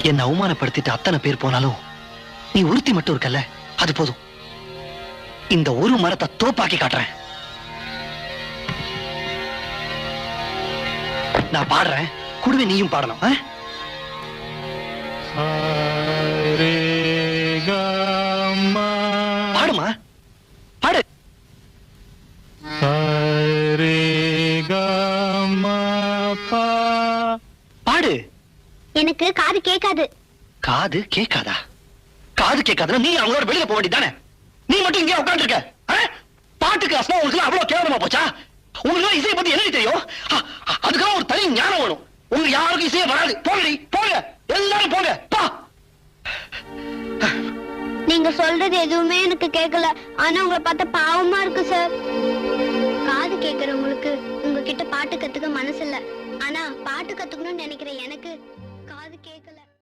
என்ன அவமானப்படுத்திட்டு அத்தனை பேர் போனாலும் நீ உறுத்தி மட்டும் இருக்கல்ல, அது போதும். இந்த ஒரு மரத்தை தோப்பாக்கி காட்டுறேன். நான் பாடுறேன், கூடவே நீயும் பாடணும். பாடுமா, பாடு. பாடு. எனக்கு காது கேட்காது. காது கேட்காதா? காது கேட்காதுன்னா நீ அவங்களோட வெளியில போக வேண்டியதானே? நீ மட்டும் இங்கே உட்கார்ந்து இருக்க. பாட்டுக்கு அசமா உங்களுக்கு அவ்வளவு கேவலமா போச்சா? உங்களுக்கு இசையை பத்தி என்ன தெரியும்? அதுக்கெல்லாம் ஒரு தனி ஞானம் வேணும். உங்க யாருக்கும் இசையே வராது. போங்கடி, போங்க, எல்லாரும் போங்க. நீங்க சொல்றது எதுவுமே எனக்கு கேட்கல. ஆனா உங்களை பார்த்தா பாவமா இருக்கு சார். காது கேட்கறவங்களுக்கு உங்ககிட்ட பாட்டு கத்துக்க மனசு இல்ல. ஆனா பாட்டு கத்துக்கணும்னு நினைக்கிற எனக்கு